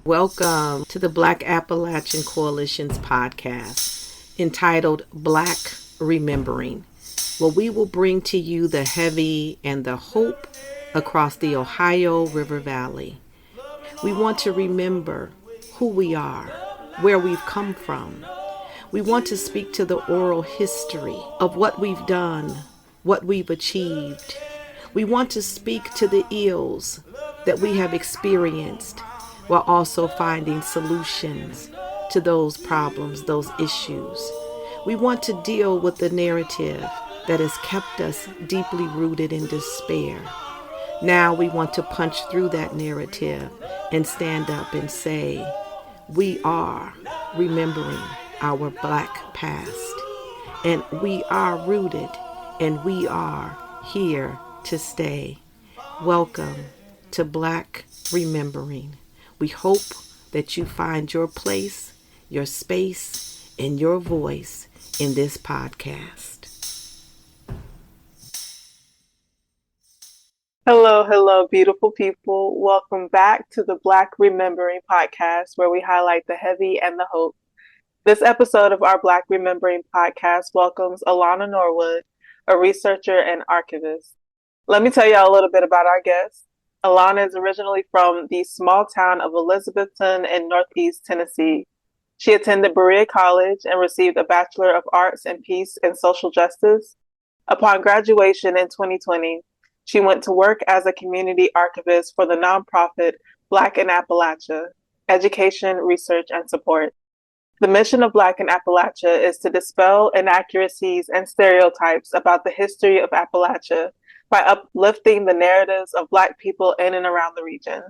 Welcome to the Black Appalachian Coalition's podcast entitled Blac Re-Membering, where we will bring to you the heavy and the hope across the Ohio River Valley. We want to remember who we are, where we've come from. We want to speak to the oral history of what we've done, what we've achieved. We want to speak to the ills that we have experienced while also finding solutions to those problems, those issues. We want to deal with the narrative that has kept us deeply rooted in despair. Now we want to punch through that narrative and stand up and say, we are remembering our Black past, and we are rooted, and we are here to stay. Welcome to Blac Re-Membering. We hope that you find your place, your space, and your voice in this podcast. Hello, beautiful people. Welcome back to the Blac Re-Membering podcast, where we highlight the heavy and the hope. This episode of our Blac Re-Membering podcast welcomes Alona Norwood, a researcher and archivist. Let me tell y'all a little bit about our guest. Alona is originally from the small town of Elizabethan in Northeast Tennessee. She attended Berea College and received a Bachelor of Arts in Peace and Social Justice. Upon graduation in 2020, she went to work as a community archivist for the nonprofit Blac in Appalachia, Education, Research, and Support. The mission of Blac in Appalachia is to dispel inaccuracies and stereotypes about the history of Appalachia by uplifting the narratives of Black people in and around the region.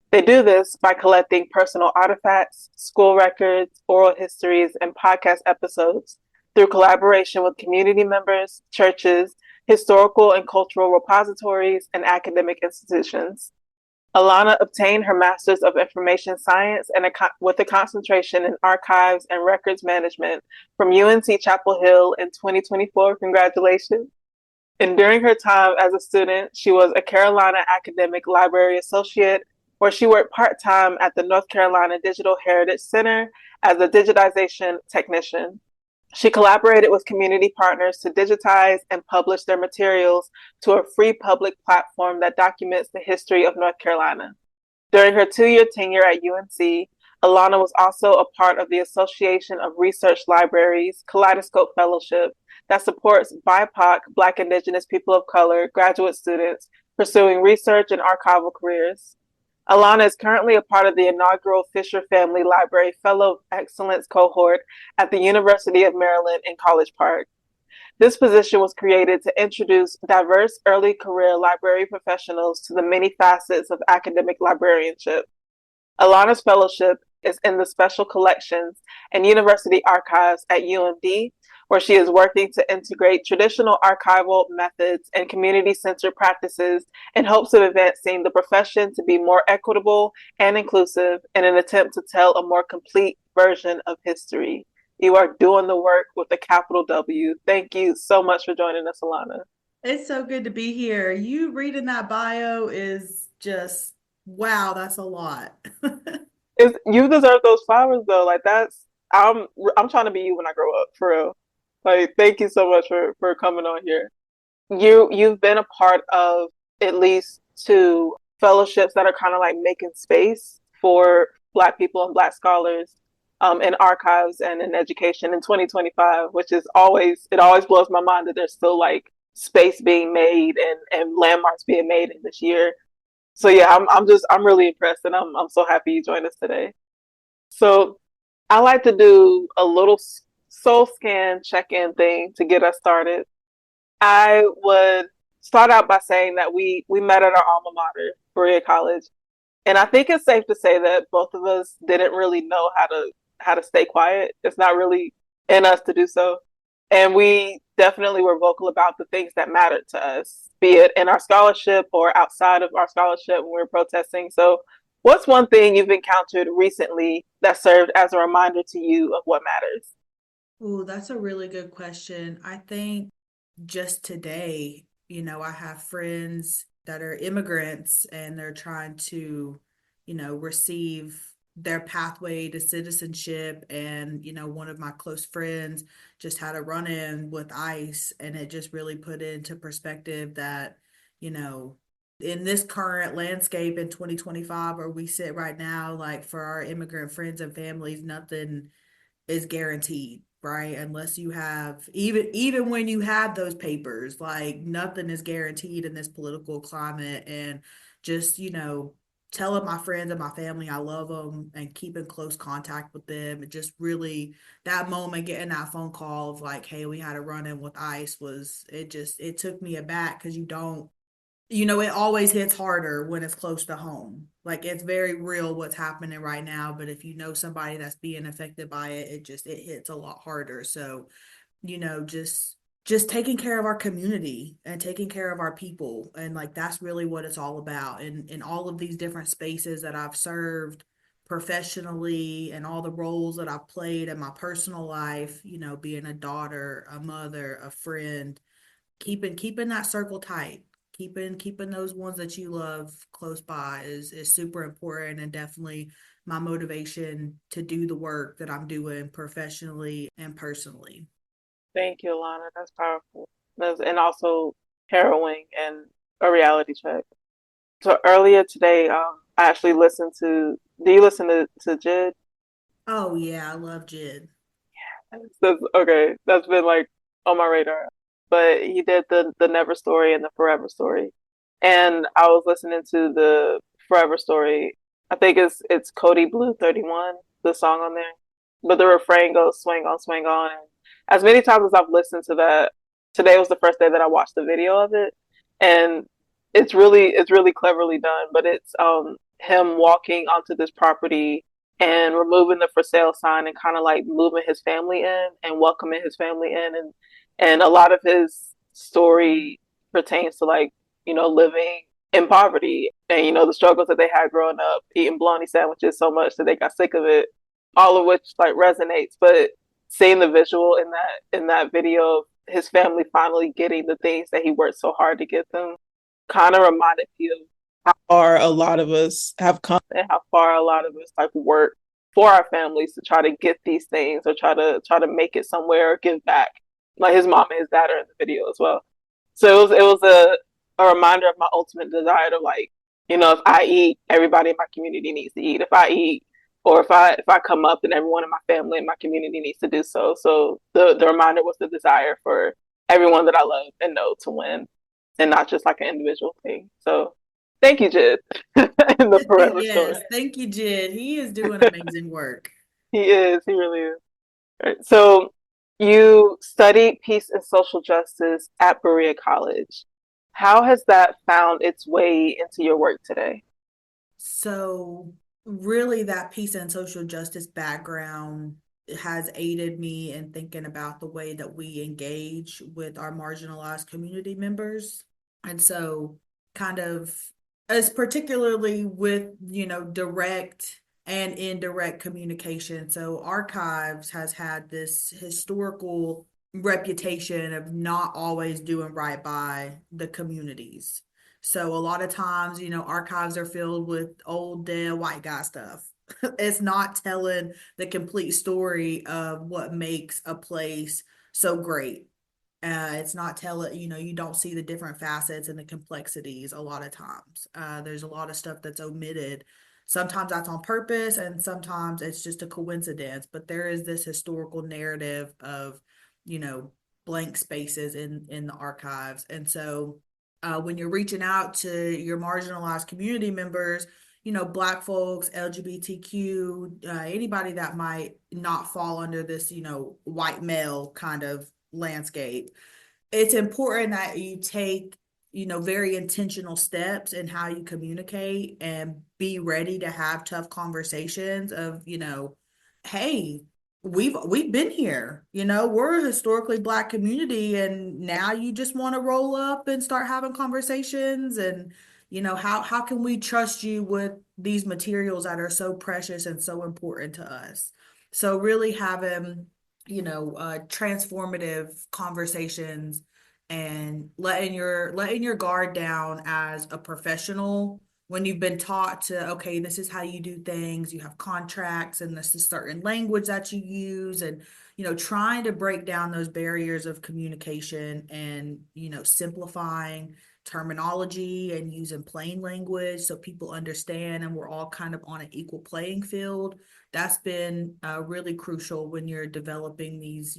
They do this by collecting personal artifacts, school records, oral histories, and podcast episodes through collaboration with community members, churches, historical and cultural repositories, and academic institutions. Alona obtained her Master's of Information Science and with a concentration in Archives and Records Management from UNC Chapel Hill in 2024. Congratulations. And during her time as a student, she was a Carolina Academic Library Associate, where she worked part-time at the North Carolina Digital Heritage Center as a digitization technician. She collaborated with community partners to digitize and publish their materials to a free public platform that documents the history of North Carolina. During her 2-year tenure at UNC, Alona was also a part of the Association of Research Libraries Kaleidoscope Fellowship that supports BIPOC, Black Indigenous People of Color, graduate students pursuing research and archival careers. Alona is currently a part of the inaugural Fisher Family Library Fellow Excellence cohort at the University of Maryland in College Park. This position was created to introduce diverse early career library professionals to the many facets of academic librarianship. Alona's fellowship is in the Special Collections and University Archives at UMD, where she is working to integrate traditional archival methods and community-centered practices in hopes of advancing the profession to be more equitable and inclusive in an attempt to tell a more complete version of history. You are doing the work with a capital W. Thank you so much for joining us, Alona. It's so good to be here. You reading that bio is just, wow, that's a lot. You deserve those flowers, though. Like, I'm trying to be you when I grow up, for real. Like, thank you so much for coming on here. You've been a part of at least 2 fellowships that are kind of like making space for Black people and Black scholars in archives and in education in 2025, which is always blows my mind that there's still like space being made and landmarks being made in this year. So yeah, I'm really impressed, and I'm so happy you joined us today. So I like to do a little soul scan check-in thing to get us started. I would start out by saying that we met at our alma mater, Berea College, and I think it's safe to say that both of us didn't really know how to stay quiet. It's not really in us to do so, and we definitely were vocal about the things that mattered to us, be it in our scholarship or outside of our scholarship when we were protesting. So, what's one thing you've encountered recently that served as a reminder to you of what matters? Oh, that's a really good question. I think just today, I have friends that are immigrants and they're trying to, receive their pathway to citizenship. And, one of my close friends just had a run-in with ICE, and it just really put into perspective that, in this current landscape in 2025 where we sit right now, like for our immigrant friends and families, nothing is guaranteed, right? Unless you have, even when you have those papers, like nothing is guaranteed in this political climate. And just, telling my friends and my family I love them and keeping close contact with them, and just really that moment getting that phone call of like, hey, we had a run-in with ICE, it took me aback, because it always hits harder when it's close to home. Like, it's very real what's happening right now, but if you know somebody that's being affected by it, it hits a lot harder. So, just taking care of our community and taking care of our people, and like that's really what it's all about. And in all of these different spaces that I've served professionally, and all the roles that I've played in my personal life, being a daughter, a mother, a friend, keeping that circle tight, keeping those ones that you love close by is super important, and definitely my motivation to do the work that I'm doing professionally and personally. Thank you, Alana. That's powerful. And also harrowing and a reality check. So earlier today, I actually listened to. Do you listen to Jid? Oh yeah, I love Jid. Okay, that's been like on my radar. But he did the Never story and the Forever story, and I was listening to the Forever story. I think it's Cody Blue 31, the song on there. But the refrain goes swing on. And as many times as I've listened to that, today was the first day that I watched the video of it, and it's really cleverly done. But it's him walking onto this property and removing the for sale sign and kind of like moving his family in and welcoming his family in, and a lot of his story pertains to like living in poverty, and the struggles that they had growing up eating bologna sandwiches so much that they got sick of it, all of which like resonates. But seeing the visual in that video of his family finally getting the things that he worked so hard to get them kind of reminded me of how far a lot of us have come and how far a lot of us like work for our families to try to get these things or try to make it somewhere or give back. Like his mom and his dad are in the video as well. So it was a reminder of my ultimate desire to like, if I eat, everybody in my community needs to eat. If I eat, or if I come up, then everyone in my family and my community needs to do so. So the reminder was the desire for everyone that I love and know to win, and not just like an individual thing. So thank you, Jid, in the Forever story. Yes, thank you, Jid. He is doing amazing work. He is. He really is. Right. So you studied peace and social justice at Berea College. How has that found its way into your work today? So, really, that peace and social justice background has aided me in thinking about the way that we engage with our marginalized community members. And so, kind of, as particularly with, direct and indirect communication. So, archives has had this historical reputation of not always doing right by the communities. So a lot of times, archives are filled with old dead white guy stuff. It's not telling the complete story of what makes a place so great. It's not telling, you don't see the different facets and the complexities a lot of times. There's a lot of stuff that's omitted. Sometimes that's on purpose, and sometimes it's just a coincidence. But there is this historical narrative of, you know, blank spaces in the archives. And so when you're reaching out to your marginalized community members, Black folks, LGBTQ, anybody that might not fall under this, white male kind of landscape, it's important that you take, very intentional steps in how you communicate and be ready to have tough conversations of, hey, we've been here, we're a historically Black community, and now you just want to roll up and start having conversations. And how can we trust you with these materials that are so precious and so important to us? So really having transformative conversations and letting your guard down as a professional when you've been taught to, okay, this is how you do things, you have contracts and this is certain language that you use, and, trying to break down those barriers of communication and, simplifying terminology and using plain language so people understand and we're all kind of on an equal playing field. That's been really crucial when you're developing these,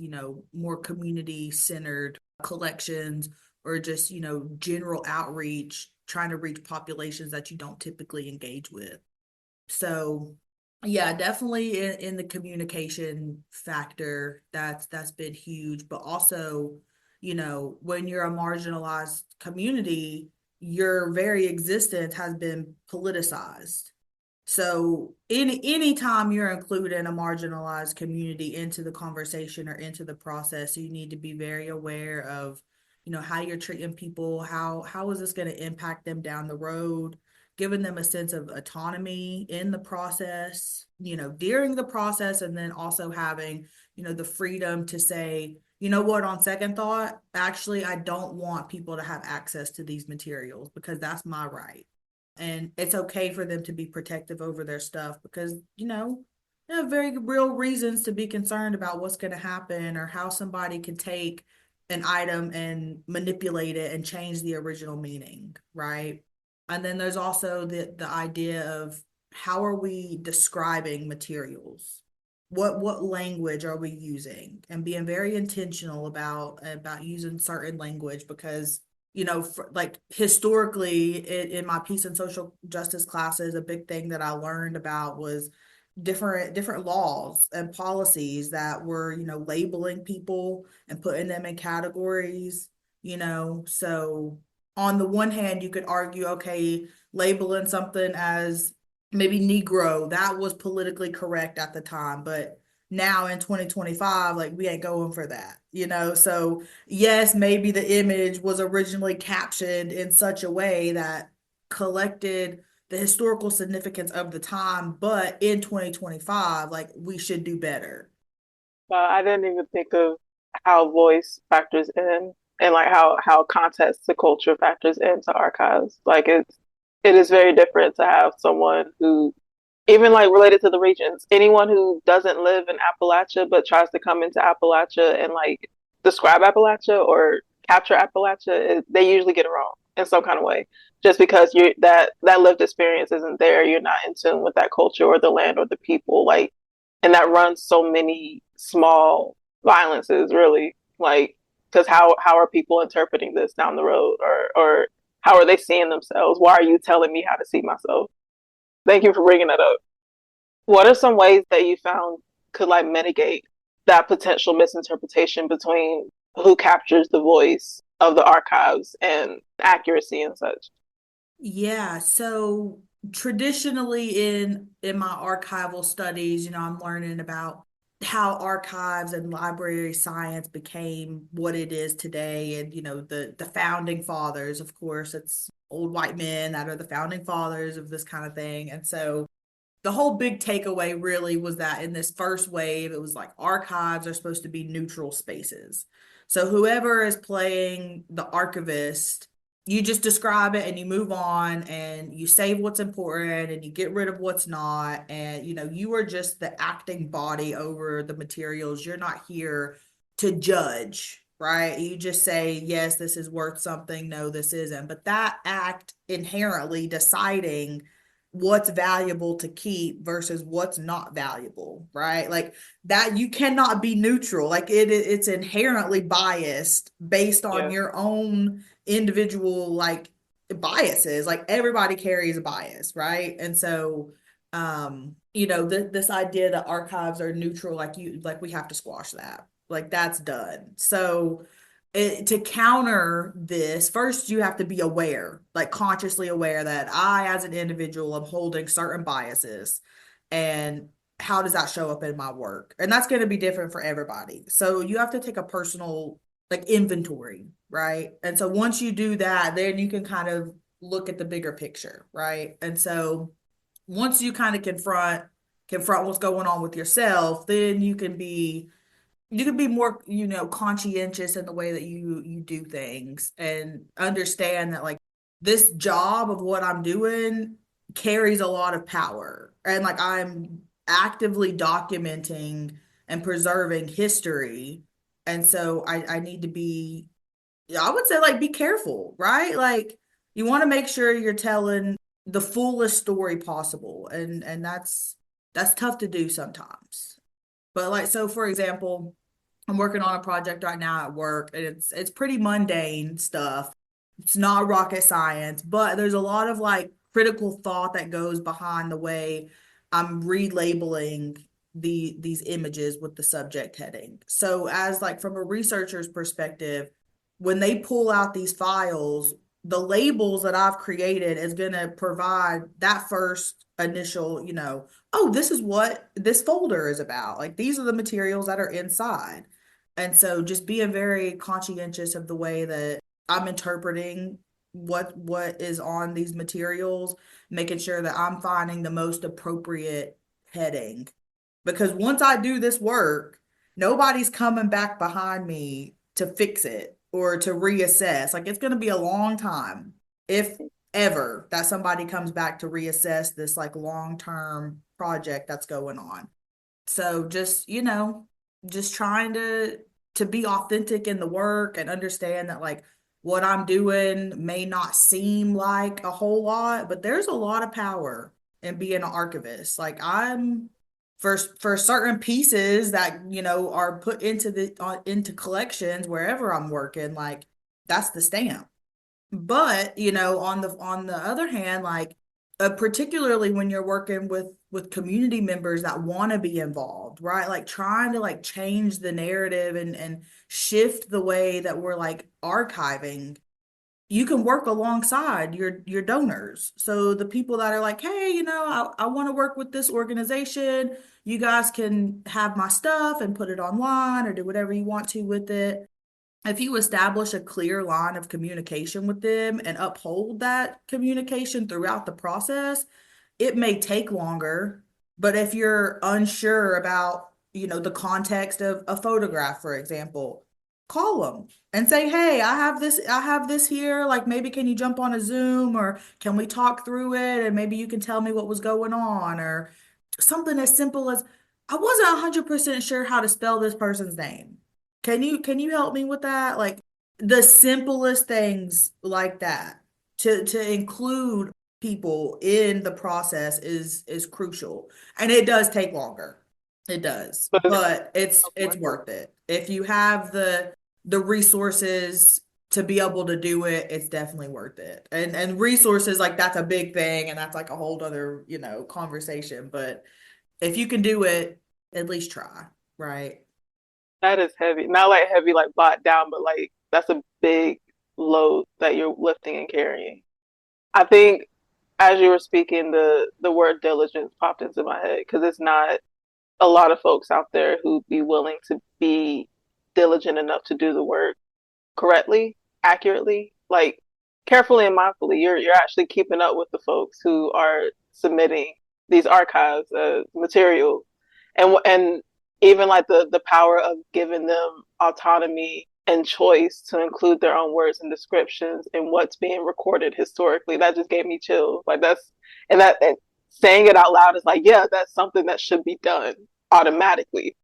more community centered collections or just, general outreach, trying to reach populations that you don't typically engage with. So yeah, definitely in the communication factor, that's been huge. But also, when you're a marginalized community, your very existence has been politicized. So any time you're including a marginalized community into the conversation or into the process, you need to be very aware of, how you're treating people, how is this going to impact them down the road, giving them a sense of autonomy in the process, during the process, and then also having, the freedom to say, you know what, on second thought, actually, I don't want people to have access to these materials because that's my right. And it's okay for them to be protective over their stuff because, there are very real reasons to be concerned about what's going to happen or how somebody can take an item and manipulate it and change the original meaning, right? And then there's also the idea of how are we describing materials? What language are we using? And being very intentional about using certain language because like historically in my peace and social justice classes, a big thing that I learned about was different laws and policies that were, labeling people and putting them in categories, so on the one hand, you could argue, okay, labeling something as maybe Negro, that was politically correct at the time, but now in 2025, like we ain't going for that, So yes, maybe the image was originally captioned in such a way that collected the historical significance of the time, but in 2025, like we should do better. I didn't even think of how voice factors in and like how context to culture factors into archives. Like it is very different to have someone who even like related to the regions, anyone who doesn't live in Appalachia but tries to come into Appalachia and like describe Appalachia or capture Appalachia, they usually get it wrong in some kind of way. Just because that lived experience isn't there, you're not in tune with that culture or the land or the people. Like, and that runs so many small violences, really. Like, because how are people interpreting this down the road, or how are they seeing themselves? Why are you telling me how to see myself? Thank you for bringing that up. What are some ways that you found could like mitigate that potential misinterpretation between who captures the voice of the archives and accuracy and such? Yeah, so traditionally in my archival studies, I'm learning about how archives and library science became what it is today, and the founding fathers, of course, it's old white men that are the founding fathers of this kind of thing. And so the whole big takeaway really was that in this first wave, it was like archives are supposed to be neutral spaces. So whoever is playing the archivist, you just describe it and you move on and you save what's important and you get rid of what's not. And, you are just the acting body over the materials. You're not here to judge, right? You just say, yes, this is worth something. No, this isn't. But that act inherently deciding what's valuable to keep versus what's not valuable, right? Like that you cannot be neutral. Like it's inherently biased based on Yeah. your own individual like biases. Like everybody carries a bias, right? And so this idea that archives are neutral, like we have to squash that. Like that's done. So to counter this, first you have to be aware, like consciously aware that I, as an individual, am holding certain biases, and how does that show up in my work? And that's going to be different for everybody. So you have to take a personal like inventory, right? And so once you do that, then you can kind of look at the bigger picture, right? And so once you kind of confront what's going on with yourself, then you can be more, conscientious in the way that you do things and understand that like this job of what I'm doing carries a lot of power. And like I'm actively documenting and preserving history. And so I need to be, I would say like be careful, right? Like you want to make sure you're telling the fullest story possible. And that's tough to do sometimes. But like so for example, I'm working on a project right now at work and it's pretty mundane stuff. It's not rocket science, but there's a lot of like critical thought that goes behind the way I'm relabeling these images with the subject heading. So as like from a researcher's perspective, when they pull out these files, the labels that I've created is going to provide that first initial, oh, this is what this folder is about. Like these are the materials that are inside. And so just being very conscientious of the way that I'm interpreting what is on these materials, making sure that I'm finding the most appropriate heading. Because once I do this work, nobody's coming back behind me to fix it or to reassess. Like it's going to be a long time, if ever, that somebody comes back to reassess this like long-term project that's going on. So just trying to be authentic in the work and understand that like what I'm doing may not seem like a whole lot, but there's a lot of power in being an archivist. Like I'm for certain pieces that, are put into into collections wherever I'm working, like that's the stamp. But, on the other hand, like particularly when you're working with community members that want to be involved, right? Like trying to like change the narrative and shift the way that we're like archiving. You can work alongside your donors. So the people that are like, hey, I want to work with this organization. You guys can have my stuff and put it online or do whatever you want to with it. If you establish a clear line of communication with them and uphold that communication throughout the process, it may take longer, but if you're unsure about, the context of a photograph, for example, call them and say, "Hey, I have this here. Like maybe can you jump on a Zoom or can we talk through it and maybe you can tell me what was going on or something as simple as I wasn't 100% sure how to spell this person's name. Can you help me with that?" Like the simplest things like that to include people in the process is crucial. And it does take longer. It does. But it's But it's worth it. worth it. If you have the resources to be able to do it, it's definitely worth it. And resources like that's a big thing and that's like a whole other, conversation. But if you can do it, at least try, right? That is heavy. Not like heavy, like bought down, but like that's a big load that you're lifting and carrying. I think as you were speaking, the word diligence popped into my head because it's not a lot of folks out there who'd be willing to be diligent enough to do the work correctly, accurately, like carefully and mindfully. You're actually keeping up with the folks who are submitting these archives material, and even like the power of giving them autonomy and choice to include their own words and descriptions in what's being recorded historically. That just gave me chills. Like that's and saying it out loud is like, yeah, that's something that should be done automatically.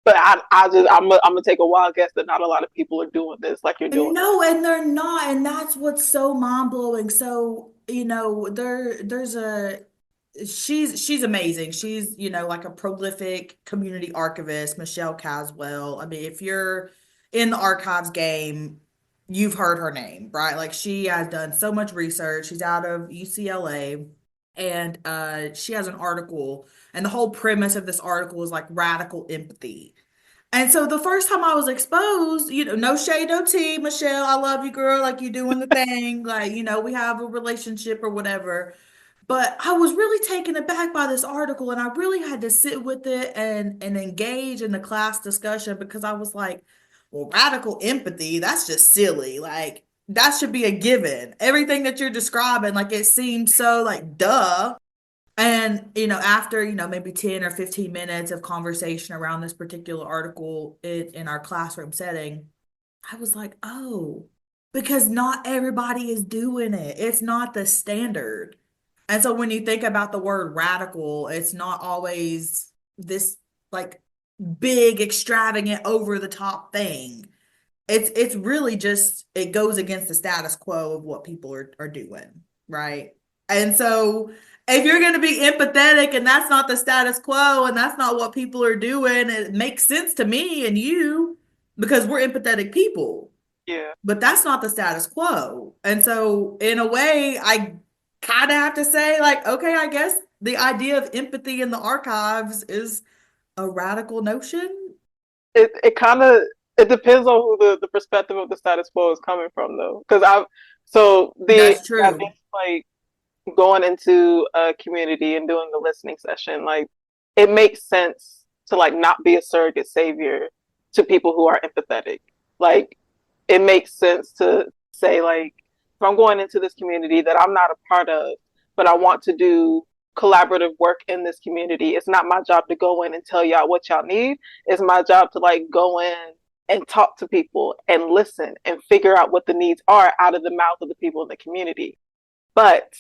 But I'm gonna take a wild guess that not a lot of people are doing this like you're doing it. No, and they're not, and that's what's so mind-blowing. So, there's a she's amazing. She's, like a prolific community archivist, Michelle Caswell. I mean, if you're in the archives game, you've heard her name, right? Like she has done so much research. She's out of UCLA and she has an article, and the whole premise of this article is like radical empathy. And so the first time I was exposed, no shade, no tea, Michelle, I love you, girl. Like you doing the thing. Like, we have a relationship or whatever. But I was really taken aback by this article and I really had to sit with it and engage in the class discussion because I was like, well, radical empathy, that's just silly. Like that should be a given. Everything that you're describing, like it seems so like duh. And, after, maybe 10 or 15 minutes of conversation around this particular article in our classroom setting, I was like, oh, because not everybody is doing it. It's not the standard. And so when you think about the word radical, it's not always this like big, extravagant, over the top thing. It's really just it goes against the status quo of what people are doing, right? And so if you're going to be empathetic and that's not the status quo and that's not what people are doing, it makes sense to me and you because we're empathetic people. Yeah. But that's not the status quo. And so in a way, I kind of have to say like, okay, I guess the idea of empathy in the archives is a radical notion. It kind of it depends on who the perspective of the status quo is coming from though. Because I've so the That's I true. think like going into a community and doing a listening session, like it makes sense to like not be a surrogate savior to people who are empathetic. Like it makes sense to say like if I'm going into this community that I'm not a part of, but I want to do collaborative work in this community, it's not my job to go in and tell y'all what y'all need. It's my job to like go in and talk to people and listen and figure out what the needs are out of the mouth of the people in the community. But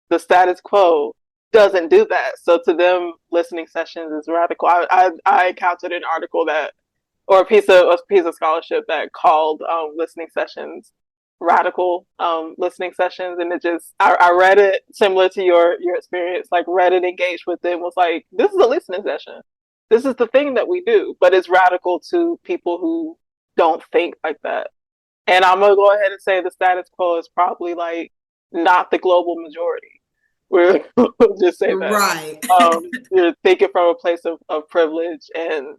the status quo doesn't do that. So to them, listening sessions is radical. I encountered an article that, or a piece of scholarship that called listening sessions radical listening sessions, and it just I read it similar to your experience, like read it, engaged with it, and was like, this is a listening session. This is the thing that we do, but it's radical to people who don't think like that. And I'm gonna go ahead and say the status quo is probably like not the global majority. We're just say that. Right. You're thinking from a place of privilege, and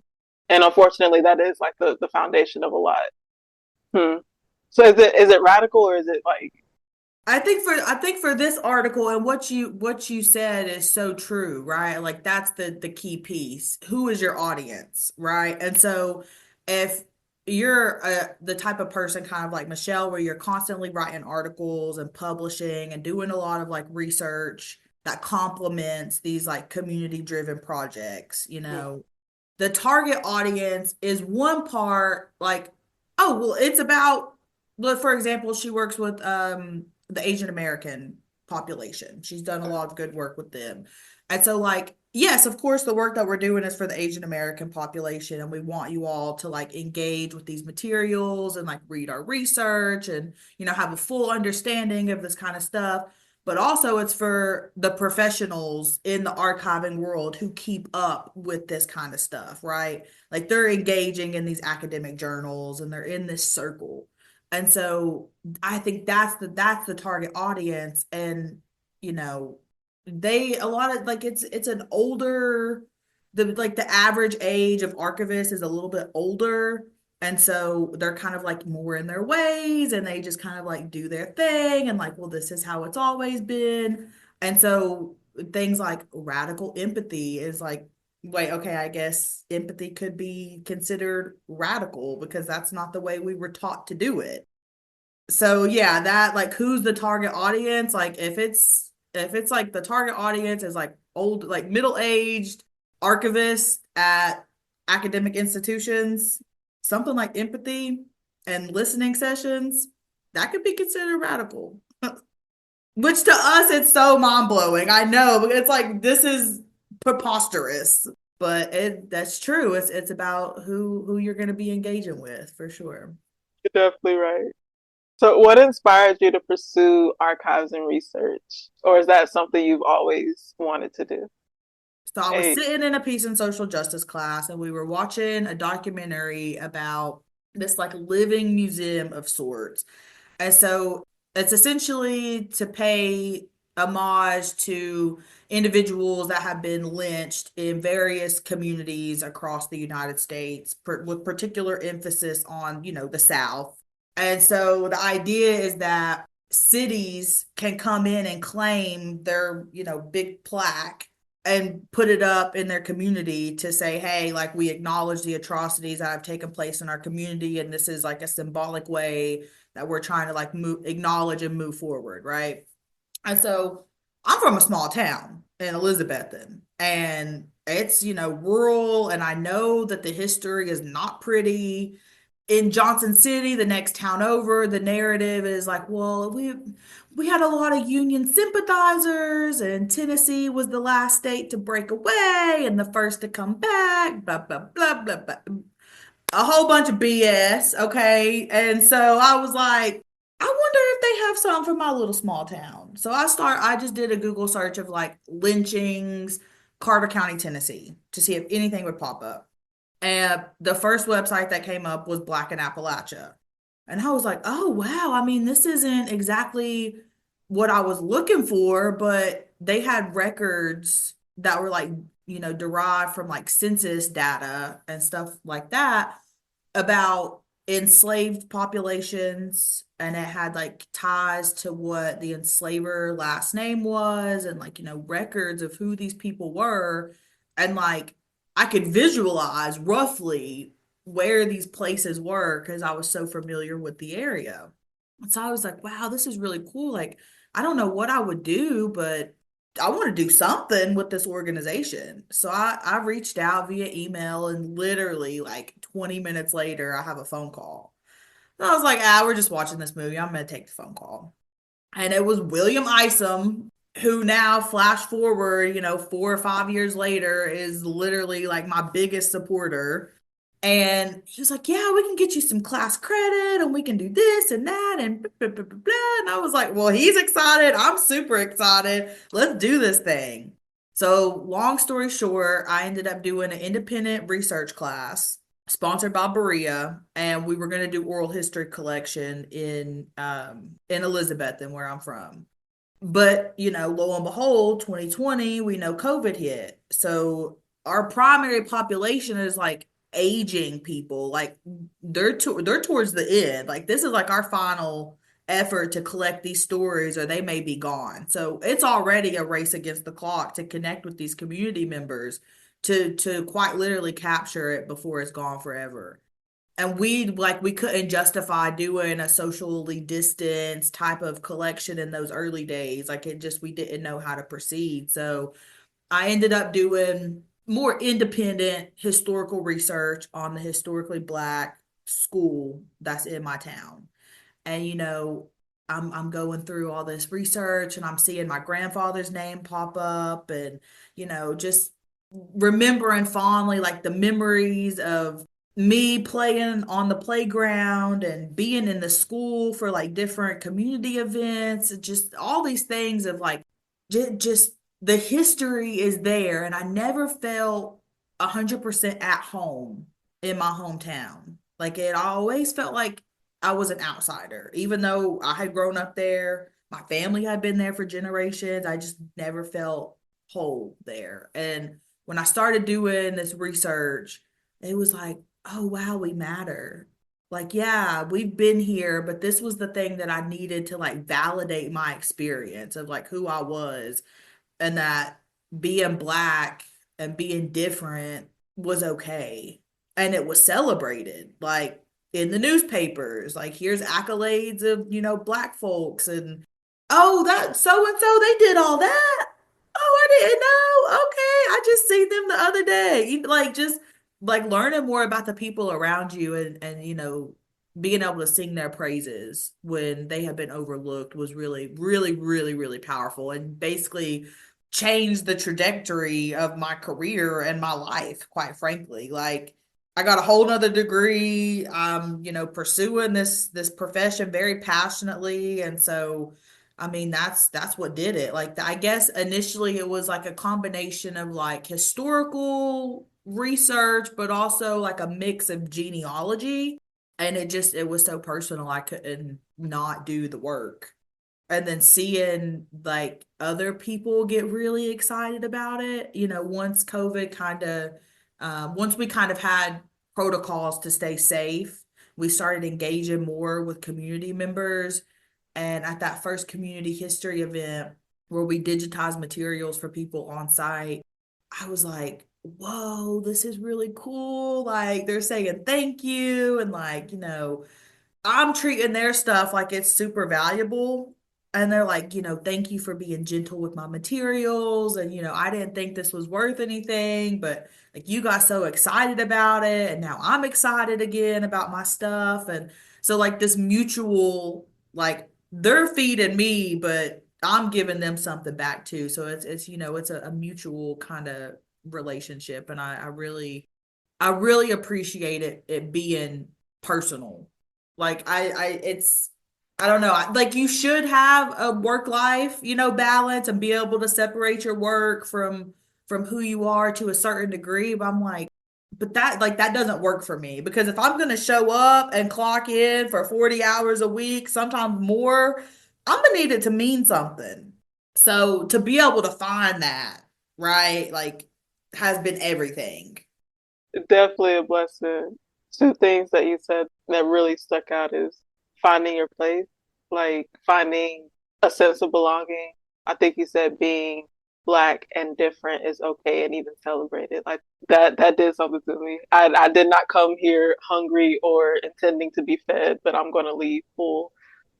unfortunately that is like the foundation of a lot. Hmm. So is it radical or is it like I think for this article and what you said is so true, right? Like that's the key piece. Who is your audience, right? And so if you're the type of person kind of like Michelle where you're constantly writing articles and publishing and doing a lot of like research that complements these like community driven projects, the target audience is one part like, oh, well, it's about, look, for example, she works with the Asian American population. She's done a lot of good work with them. And so like, yes, of course, the work that we're doing is for the Asian American population, and we want you all to like engage with these materials and like read our research and have a full understanding of this kind of stuff. But also it's for the professionals in the archiving world who keep up with this kind of stuff, right? Like they're engaging in these academic journals and they're in this circle. And so I think that's the target audience. And they a lot of like it's an older, the average age of archivists is a little bit older. And so they're kind of like more in their ways and they just kind of like do their thing and like, well, this is how it's always been. And so things like radical empathy is like, wait, okay, I guess empathy could be considered radical because that's not the way we were taught to do it. So yeah, that like who's the target audience? Like if it's like the target audience is like old, like middle-aged archivists at academic institutions, something like empathy and listening sessions, that could be considered radical. Which to us it's so mind-blowing. I know, but it's like this is preposterous. But that's true. It's about who you're going to be engaging with for sure. you're definitely right? So what inspired you to pursue archives and research? Or is that something you've always wanted to do? So I was Hey, sitting in a peace and social justice class and we were watching a documentary about this like living museum of sorts. And so it's essentially to pay homage to individuals that have been lynched in various communities across the United States, with particular emphasis on, the South. And so the idea is that cities can come in and claim their, big plaque and put it up in their community to say, hey, like we acknowledge the atrocities that have taken place in our community, and this is like a symbolic way that we're trying to like acknowledge and move forward, right? And so I'm from a small town in Elizabethan, and it's rural, and I know that the history is not pretty, in Johnson City, the next town over, the narrative is like, well, we had a lot of Union sympathizers, and Tennessee was the last state to break away and the first to come back, blah blah blah blah blah. A whole bunch of BS, okay? And so I was like, I wonder if they have something for my little small town. So I just did a Google search of like lynchings, Carter County, Tennessee, to see if anything would pop up. And the first website that came up was Black in Appalachia. And I was like, oh, wow. I mean, this isn't exactly what I was looking for, but they had records that were like, derived from like census data and stuff like that about enslaved populations. And it had like ties to what the enslaver last name was and like, records of who these people were. And like, I could visualize roughly where these places were because I was so familiar with the area. And so I was like, wow, this is really cool. Like, I don't know what I would do, but I want to do something with this organization. So I reached out via email, and literally like 20 minutes later, I have a phone call. And I was like, we're just watching this movie. I'm going to take the phone call. And it was William Isom, who now, flash forward, 4 or 5 years later, is literally like my biggest supporter. And he was like, yeah, we can get you some class credit and we can do this and that and blah, blah, blah, blah. And I was like, well, he's excited. I'm super excited. Let's do this thing. So long story short, I ended up doing an independent research class sponsored by Berea, and we were going to do oral history collection in Elizabethan, where I'm from. But, lo and behold, 2020, we know COVID hit. So our primary population is like aging people. Like they're towards the end. Like this is like our final effort to collect these stories, or they may be gone. So it's already a race against the clock to connect with these community members to quite literally capture it before it's gone forever. And we couldn't justify doing a socially distanced type of collection in those early days. Like it just, we didn't know how to proceed. So I ended up doing more independent historical research on the historically Black school that's in my town. And I'm going through all this research, and I'm seeing my grandfather's name pop up, and just remembering fondly like the memories of me playing on the playground and being in the school for like different community events, just all these things of like just the history is there. And I never felt 100% at home in my hometown. Like it always felt like I was an outsider, even though I had grown up there. My family had been there for generations. I just never felt whole there. And when I started doing this research, it was like, oh, wow, we matter. Like, yeah, we've been here, but this was the thing that I needed to like validate my experience of like who I was, and that being Black and being different was okay. And it was celebrated, like in the newspapers, like here's accolades of, Black folks, and oh, that so and so, they did all that. Oh, I didn't know. Okay. I just seen them the other day. Like just like learning more about the people around you, and being able to sing their praises when they have been overlooked was really, really, really, really powerful, and basically changed the trajectory of my career and my life, quite frankly. Like I got a whole nother degree. Pursuing this profession very passionately. And so I mean, that's what did it. Like I guess initially it was like a combination of like historical research, but also like a mix of genealogy. And it was so personal, I couldn't not do the work. And then seeing like other people get really excited about it, once we kind of had protocols to stay safe, we started engaging more with community members. And at that first community history event where we digitized materials for people on site, I was like, whoa, this is really cool. Like they're saying thank you. And like, I'm treating their stuff like it's super valuable. And they're like, thank you for being gentle with my materials. And, I didn't think this was worth anything, but like you got so excited about it. And now I'm excited again about my stuff. And so like this mutual, like they're feeding me, but I'm giving them something back too. So it's a mutual kind of relationship. And I really appreciate it being personal. Like I don't know. Like you should have a work life, balance and be able to separate your work from who you are to a certain degree. But I'm like, but that doesn't work for me because if I'm going to show up and clock in for 40 hours a week, sometimes more, I'm going to need it to mean something. So to be able to find that, right, like has been everything. Definitely a blessing. Two things that you said that really stuck out is finding your place, like finding a sense of belonging. I think you said being black and different is okay and even celebrated. Like that did something to me. I did not come here hungry or intending to be fed, but I'm gonna leave full.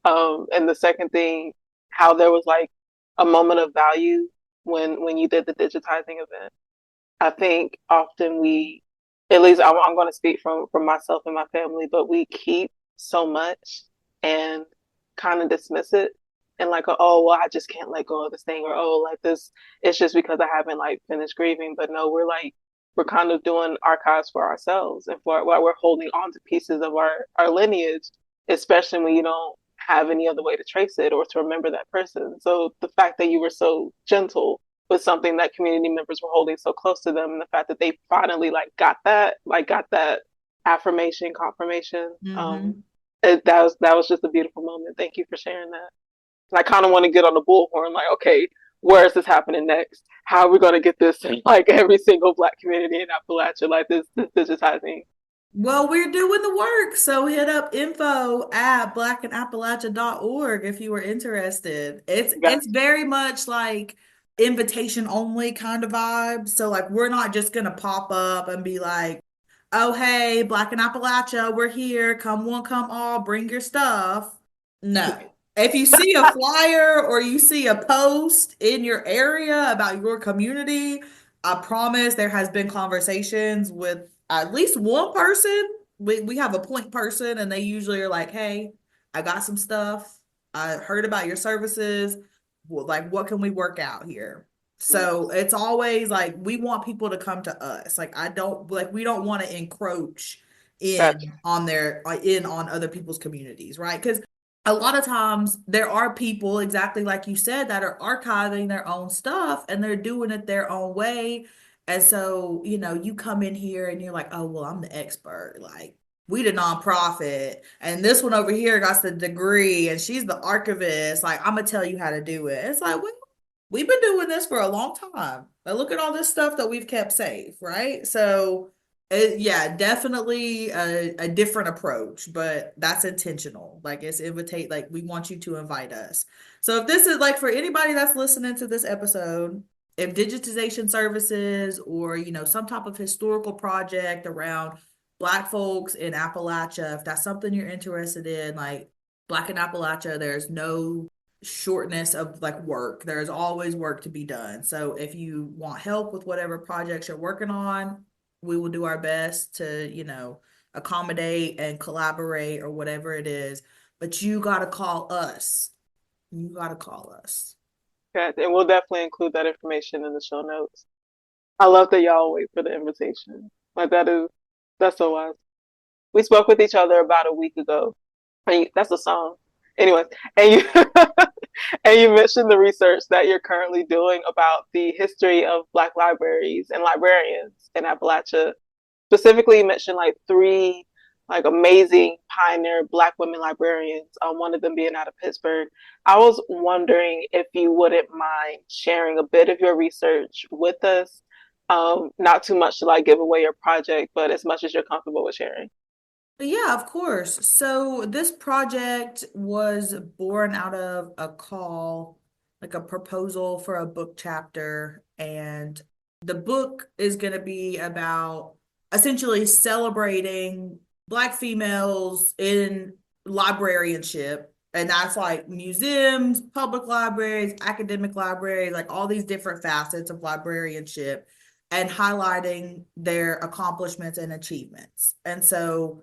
And the second thing, how there was like a moment of value when you did the digitizing event. I think often we, at least I'm going to speak from myself and my family, but we keep so much and kind of dismiss it and like, oh, well, I just can't let go of this thing, or oh, like this, it's just because I haven't like finished grieving. But no, we're kind of doing archives for ourselves and for while we're holding on to pieces of our lineage, especially when you don't have any other way to trace it or to remember that person. So the fact that you were so gentle was something that community members were holding so close to them, and the fact that they finally got that affirmation, confirmation. Hmm. That was just a beautiful moment. Thank you for sharing that. And I kind of want to get on the bullhorn, like, okay, where is this happening next? How are we going to get this in like every single Black community in Appalachia, like this digitizing? Well, we're doing the work, so hit up info@blackandappalachia.org if you were interested. It's Gotcha. very much like invitation only kind of vibe. So like we're not just gonna pop up and be like, "Oh hey, Black and Appalachia, we're here. Come one, come all, bring your stuff." No. If you see a flyer or you see a post in your area about your community, I promise there has been conversations with at least one person. We have a point person and they usually are like, "Hey, I got some stuff. I heard about your services. Well, like what can we work out here?" So it's always like we want people to come to us. Like I don't like we don't want to encroach Gotcha. in on other people's communities, right? Because a lot of times there are people exactly like you said that are archiving their own stuff and they're doing it their own way. And so, you come in here and you're like, "Oh, well, I'm the expert. Like, we the nonprofit, and this one over here got the degree, and she's the archivist. Like, I'm gonna tell you how to do it." It's like, well, we've been doing this for a long time. But look at all this stuff that we've kept safe, right? So, yeah, definitely a different approach, but that's intentional. Like, it's invitate, like, we want you to invite us. So, if this is like for anybody that's listening to this episode, if digitization services or some type of historical project around Black folks in Appalachia, if that's something you're interested in, like Black in Appalachia, there's no shortness of like work. There's always work to be done. So if you want help with whatever projects you're working on, we will do our best to accommodate and collaborate or whatever it is. But you got to call us. You got to call us. Gotcha. And we'll definitely include that information in the show notes. I love that y'all wait for the invitation. Like that's so wise. We spoke with each other about a week ago. That's a song. Anyways, and you and you mentioned the research that you're currently doing about the history of Black libraries and librarians in Appalachia. Specifically, you mentioned like three like amazing pioneer Black women librarians. One of them being out of Pittsburgh. I was wondering if you wouldn't mind sharing a bit of your research with us. Not too much to like give away your project, but as much as you're comfortable with sharing. Yeah, of course. So this project was born out of a call, like a proposal for a book chapter. And the book is going to be about essentially celebrating Black females in librarianship And that's like museums, public libraries, academic libraries, like all these different facets of librarianship and highlighting their accomplishments and achievements. And so,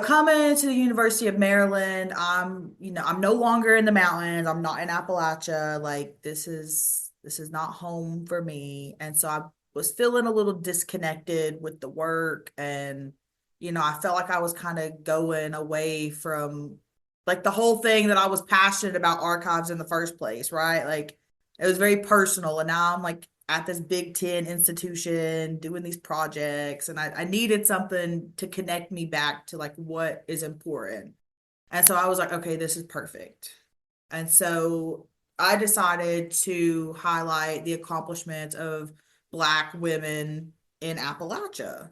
coming to the University of Maryland, I'm no longer in the mountains. I'm not in Appalachia. Like this is not home for me. And so I was feeling a little disconnected with the work, and I felt like I was kind of going away from like the whole thing that I was passionate about archives in the first place, right? Like it was very personal. And now I'm like at this Big Ten institution doing these projects, and I needed something to connect me back to like what is important. And so I was like, okay, this is perfect. And so I decided to highlight the accomplishments of Black women in Appalachia.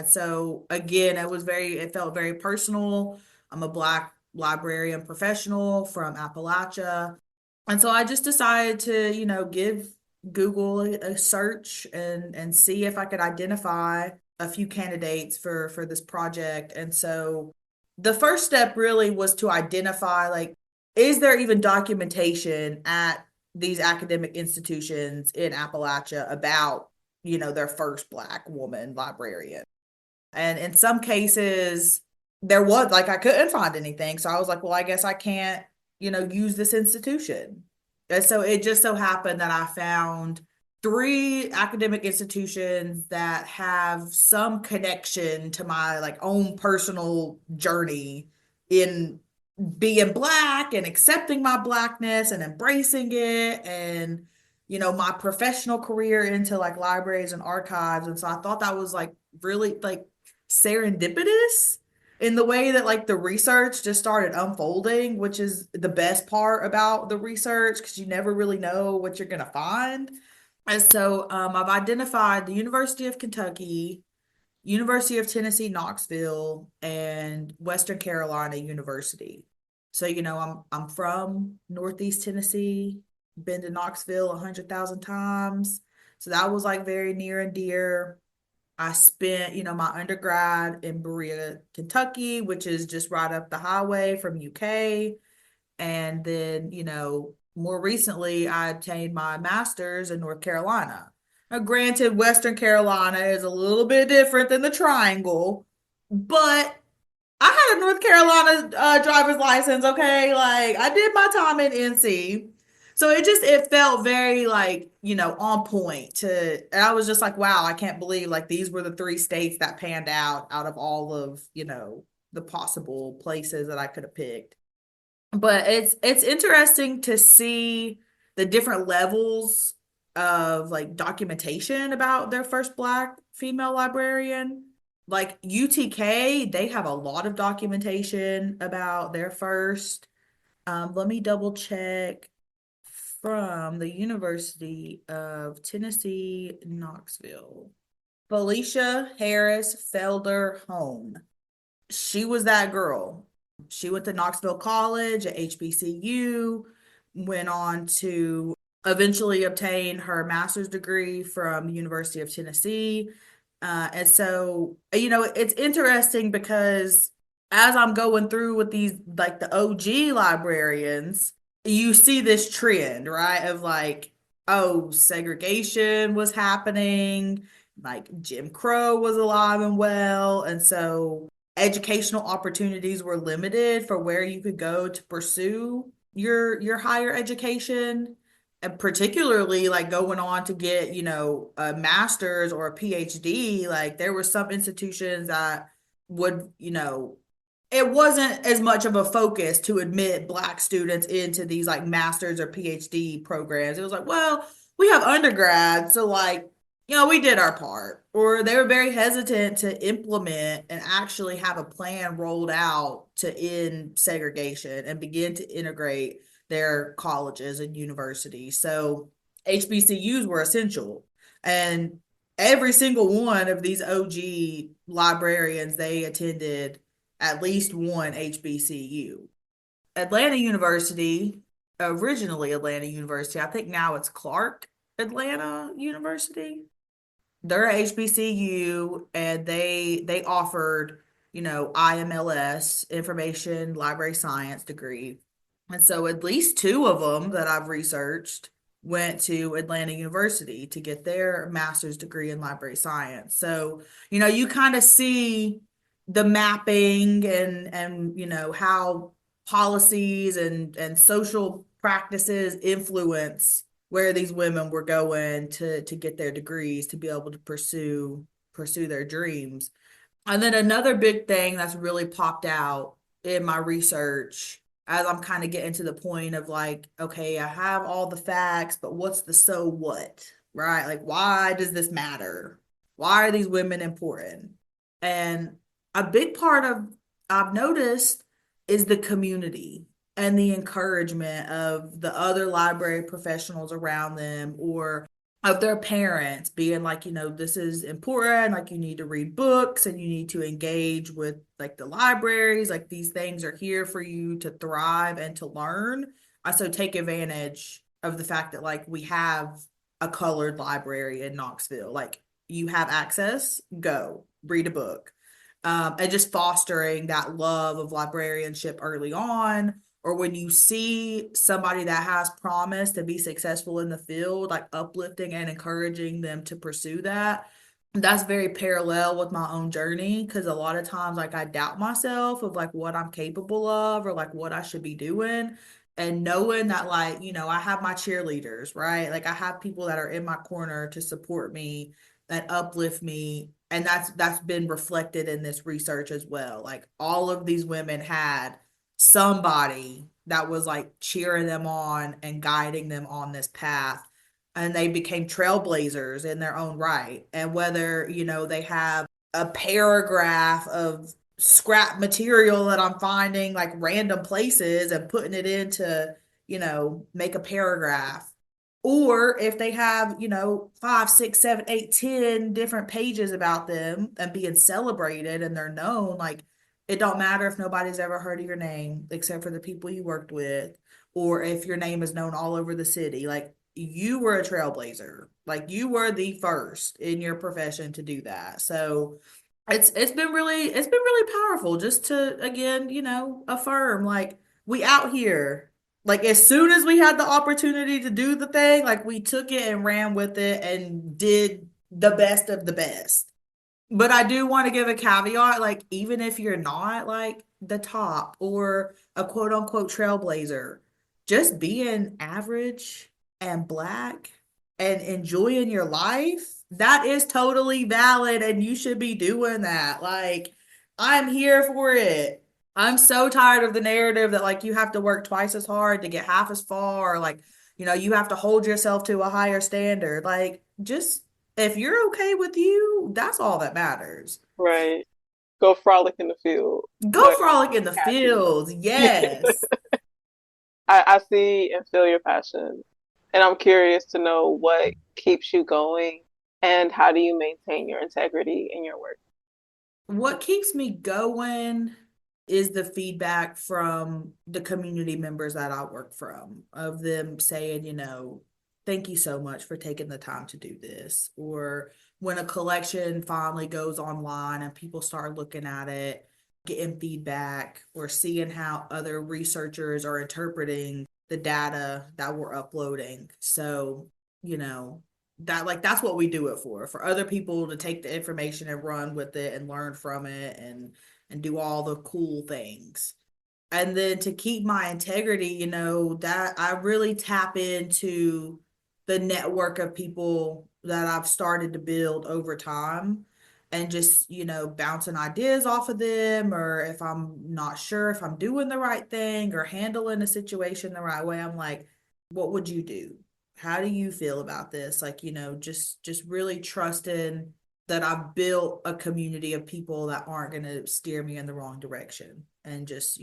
So again, it felt very personal. I'm a Black librarian professional from Appalachia. And so I just decided to, give Google a search and see if I could identify a few candidates for this project. And so the first step really was to identify, like, is there even documentation at these academic institutions in Appalachia about, their first Black woman librarian? And in some cases, there was like I couldn't find anything. So I was like, well, I guess I can't, use this institution. And so it just so happened that I found three academic institutions that have some connection to my like own personal journey in being Black and accepting my Blackness and embracing it, and my professional career into like libraries and archives. And so I thought that was like really like serendipitous in the way that like the research just started unfolding, which is the best part about the research because you never really know what you're going to find. And so I've identified the University of Kentucky, University of Tennessee, Knoxville, and Western Carolina University. So, I'm from Northeast Tennessee, been to Knoxville 100,000 times. So that was like very near and dear. I spent, my undergrad in Berea, Kentucky, which is just right up the highway from UK. And then, more recently, I obtained my master's in North Carolina. Now, granted, Western Carolina is a little bit different than the Triangle, but I had a North Carolina driver's license, okay? Like, I did my time in NC. So it felt very like, on point and I was just like, wow, I can't believe like these were the three states that panned out of all of, the possible places that I could have picked. But it's interesting to see the different levels of like documentation about their first Black female librarian. Like UTK, they have a lot of documentation about their first. Let me double check from the University of Tennessee, Knoxville. Felicia Harris Felder Hone. She was that girl. She went to Knoxville College at HBCU, went on to eventually obtain her master's degree from the University of Tennessee. And so, it's interesting because as I'm going through with these, like the OG librarians, you see this trend, right? Of like, oh, segregation was happening, like Jim Crow was alive and well. And so educational opportunities were limited for where you could go to pursue your higher education, and particularly like going on to get, a master's or a PhD. Like there were some institutions that would, it wasn't as much of a focus to admit Black students into these like master's or PhD programs. It was like, well, we have undergrad, so like, we did our part. Or they were very hesitant to implement and actually have a plan rolled out to end segregation and begin to integrate their colleges and universities. So HBCUs were essential. And every single one of these OG librarians, they attended at least one HBCU. Atlanta University, originally Atlanta University, I think now it's Clark Atlanta University. They're a HBCU, and they offered IMLS, Information Library Science degree. And so at least two of them that I've researched went to Atlanta University to get their master's degree in library science. So, you kind of see the mapping and how policies and social practices influence where these women were going to get their degrees to be able to pursue their dreams. And then another big thing that's really popped out in my research as I'm kind of getting to the point of like, okay, I have all the facts, but what's the so what, right? Like, why does this matter? Why are these women important? And a big part of I've noticed is the community and the encouragement of the other library professionals around them or of their parents being like, this is important, like you need to read books and you need to engage with like the libraries, like these things are here for you to thrive and to learn. I so take advantage of the fact that like we have a colored library in Knoxville. Like you have access, go read a book. And just fostering that love of librarianship early on, or when you see somebody that has promise to be successful in the field, like uplifting and encouraging them to pursue that. That's very parallel with my own journey because a lot of times like I doubt myself of like what I'm capable of or like what I should be doing. And knowing that like, I have my cheerleaders, right? Like I have people that are in my corner to support me and uplift me. And that's been reflected in this research as well. Like all of these women had somebody that was like cheering them on and guiding them on this path. And they became trailblazers in their own right. And whether, they have a paragraph of scrap material that I'm finding like random places and putting it into, make a paragraph. Or if they have, 5, 6, 7, 8, 10 different pages about them and being celebrated and they're known, like it don't matter if nobody's ever heard of your name except for the people you worked with, or if your name is known all over the city. Like you were a trailblazer. Like you were the first in your profession to do that. So it's been really powerful just to again, affirm like we out here. Like as soon as we had the opportunity to do the thing, like we took it and ran with it and did the best of the best. But I do want to give a caveat, like even if you're not like the top or a quote unquote trailblazer, just being average and black and enjoying your life, that is totally valid and you should be doing that. Like I'm here for it. I'm so tired of the narrative that like you have to work twice as hard to get half as far, or like, you have to hold yourself to a higher standard. Like just if you're okay with you, that's all that matters. Right. Go frolic in the field. Go But frolic in the happy. fields. Yes. I see and feel your passion. And I'm curious to know what keeps you going and how do you maintain your integrity in your work? What keeps me going is the feedback from the community members that I work from, of them saying, thank you so much for taking the time to do this. Or when a collection finally goes online and people start looking at it, getting feedback or seeing how other researchers are interpreting the data that we're uploading. So, you know, that's what we do it for other people to take the information and run with it and learn from it and do all the cool things. And then to keep my integrity, that I really tap into the network of people that I've started to build over time and just, bouncing ideas off of them, or if I'm not sure if I'm doing the right thing or handling a situation the right way, I'm like, what would you do? How do you feel about this? Like, just really trusting that I've built a community of people that aren't going to steer me in the wrong direction, and just,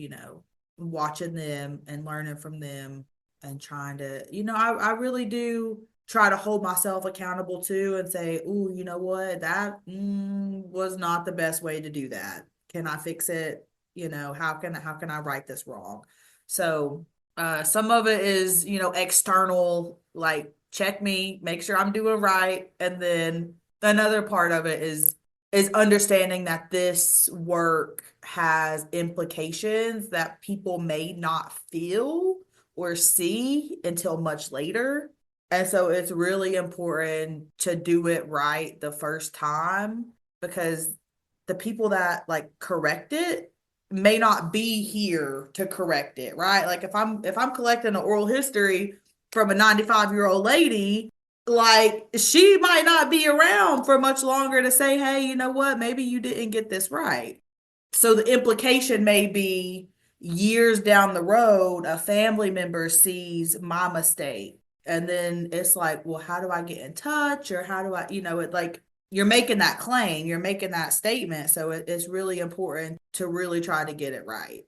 watching them and learning from them and trying to, I really do try to hold myself accountable too and say, "Ooh, you know what? That was not the best way to do that. Can I fix it? How can I right this wrong?" So, some of it is, external, like check me, make sure I'm doing right. And then another part of it is is understanding that this work has implications that people may not feel or see until much later. And so it's really important to do it right the first time, because the people that like correct it may not be here to correct it, right? Like if I'm collecting an oral history from a 95-year-old lady, like she might not be around for much longer to say, hey, you know what, maybe you didn't get this right. So the implication may be years down the road, a family member sees my mistake. And then it's like, well, how do I get in touch? Or how do I, it like you're making that claim, you're making that statement. So it's really important to really try to get it right.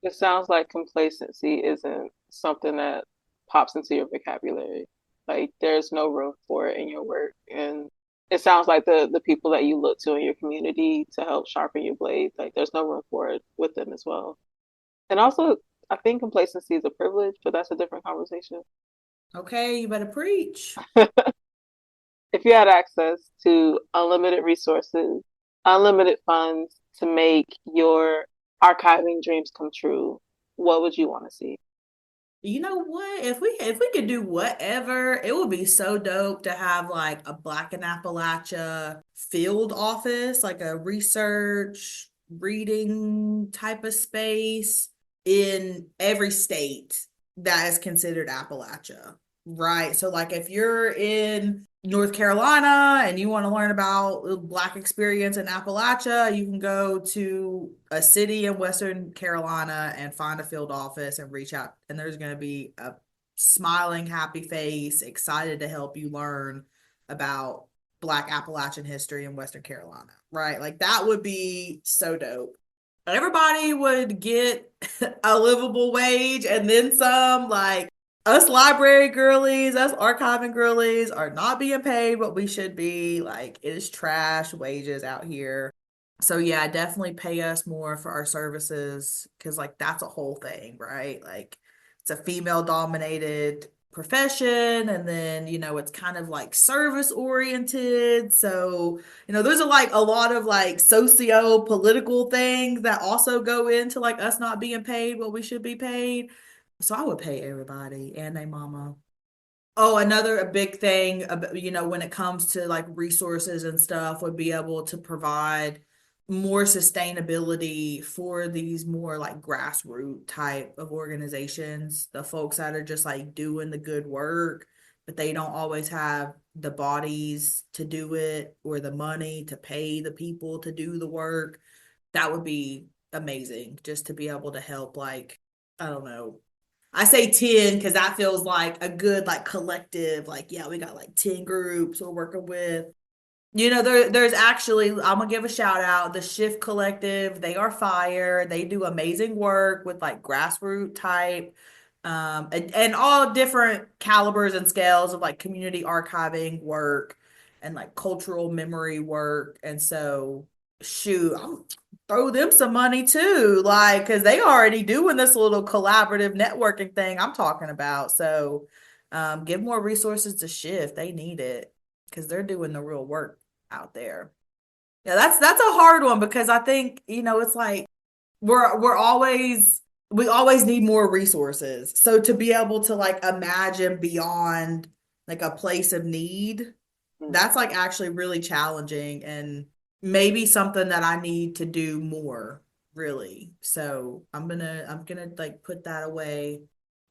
It sounds like complacency isn't something that pops into your vocabulary. Like there's no room for it in your work. And it sounds like the people that you look to in your community to help sharpen your blade, like there's no room for it with them as well. And also, I think complacency is a privilege, but that's a different conversation. Okay, you better preach. If you had access to unlimited resources, unlimited funds to make your archiving dreams come true, what would you want to see? You know what? If we could do whatever, it would be so dope to have like a Black in Appalachia field office, like a research reading type of space in every state that is considered Appalachia, right? So like if you're in North Carolina and you want to learn about the Black experience in Appalachia, you can go to a city in Western Carolina and find a field office and reach out. And there's going to be a smiling, happy face, excited to help you learn about Black Appalachian history in Western Carolina, right? Like that would be so dope. Everybody would get a livable wage and then some. Like us library girlies, us archiving girlies are not being paid what we should be. Like it is trash wages out here. So yeah, definitely pay us more for our services, because like that's a whole thing, right? Like it's a female dominated profession, and then it's kind of like service oriented. So there's a lot of like socio political things that also go into like us not being paid what we should be paid. So I would pay everybody and their mama. Oh, another a big thing, when it comes to like resources and stuff, would be able to provide more sustainability for these more like grassroots type of organizations, the folks that are just like doing the good work, but they don't always have the bodies to do it or the money to pay the people to do the work. That would be amazing, just to be able to help, like, I don't know, I say 10 because that feels like a good like collective, like, yeah, we got like 10 groups we're working with. There's actually, I'm gonna give a shout out, the Shift Collective. They are fire. They do amazing work with like grassroots type, and all different calibers and scales of like community archiving work and like cultural memory work. And so, shoot, I'm throw them some money too, like, because they already doing this little collaborative networking thing I'm talking about. So, give more resources to Shift. They need it because they're doing the real work out there. Yeah, that's a hard one, because I think, it's like we're always we always need more resources. So to be able to like imagine beyond like a place of need, Mm. that's like actually really challenging, and maybe something that I need to do more, really. So I'm gonna like put that away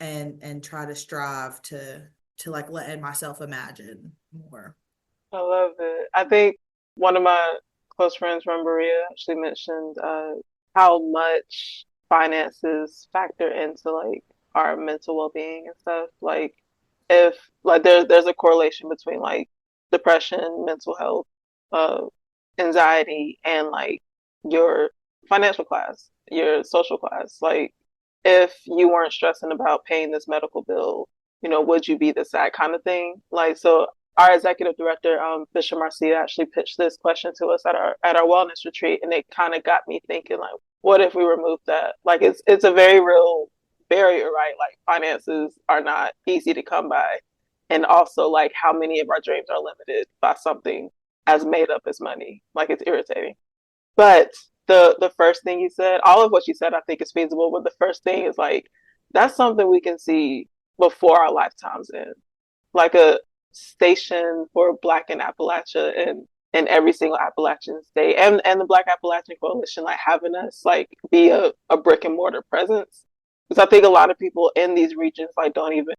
and try to strive to like let myself imagine more. I love it. I think one of my close friends from Berea actually mentioned how much finances factor into like our mental well-being and stuff. Like if like there's a correlation between like depression, mental health, uh, anxiety, and like your financial class, your social class. Like if you weren't stressing about paying this medical bill, would you be this sad kind of thing? Like so our executive director, Bishop Marcia, actually pitched this question to us at our wellness retreat, and it kind of got me thinking, like, what if we remove that? Like, it's a very real barrier, right? Like, finances are not easy to come by, and also like how many of our dreams are limited by something as made up as money. Like, it's irritating. But the first thing you said, all of what you said, I think is feasible. But the first thing is like, that's something we can see before our lifetimes end. Like a station for Black in Appalachia and every single Appalachian state and the Black Appalachian Coalition, like having us like be a brick and mortar presence. Because I think a lot of people in these regions like don't even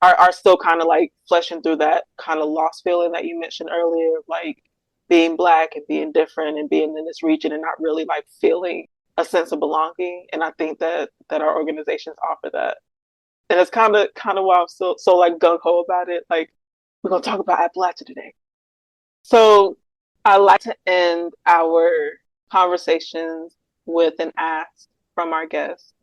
are still kind of like fleshing through that kind of lost feeling that you mentioned earlier, like being Black and being different and being in this region and not really like feeling a sense of belonging. And I think that our organizations offer that. And it's kind of why I'm so like gung ho about it. Like, we're gonna talk about Appalachia today. So I like to end our conversations with an ask from our guests.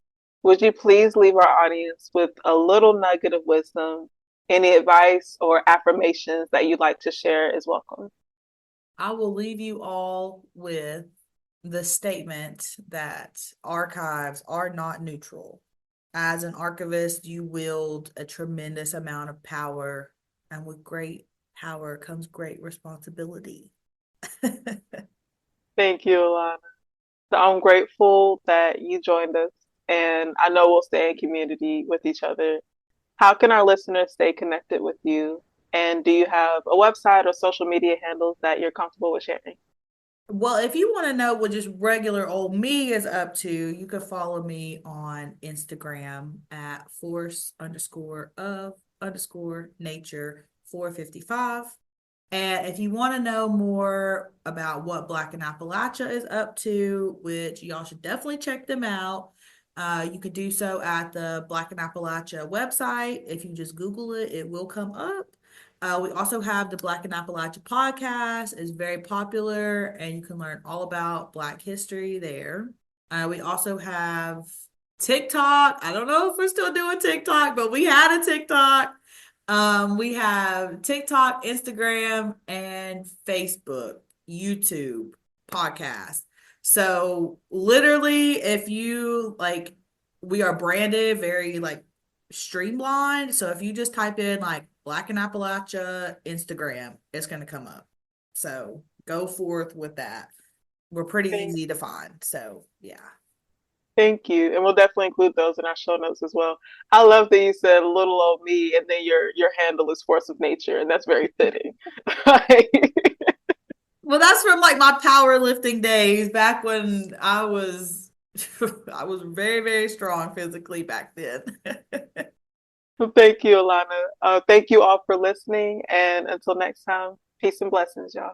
Would you please leave our audience with a little nugget of wisdom? Any advice or affirmations that you'd like to share is welcome. I will leave you all with the statement that archives are not neutral. As an archivist, you wield a tremendous amount of power, and with great power comes great responsibility. Thank you, Alana. So I'm grateful that you joined us, and I know we'll stay in community with each other. How can our listeners stay connected with you? And do you have a website or social media handles that you're comfortable with sharing? Well, if you want to know what just regular old me is up to, you can follow me on Instagram at force_of_nature 455. And if you want to know more about what Black in Appalachia is up to, which y'all should definitely check them out, you could do so at the Black in Appalachia website. If you just Google it, it will come up. We also have the Black in Appalachia podcast. It's very popular, and you can learn all about Black history there. We also have TikTok. I don't know if we're still doing TikTok, but we had a TikTok. We have TikTok, Instagram, and Facebook, YouTube, podcast. So literally, if you like, we are branded very like streamlined. So if you just type in like Black in Appalachia Instagram, it's going to come up. So go forth with that. We're pretty Thank, easy to find. So yeah. thank you. And we'll definitely include those in our show notes as well. I love that you said little old me and then your handle is force of nature, and that's very fitting. Well, that's from like my powerlifting days back when I was I was very, very strong physically back then. Thank you, Alana. Thank you all for listening. And until next time, peace and blessings, y'all.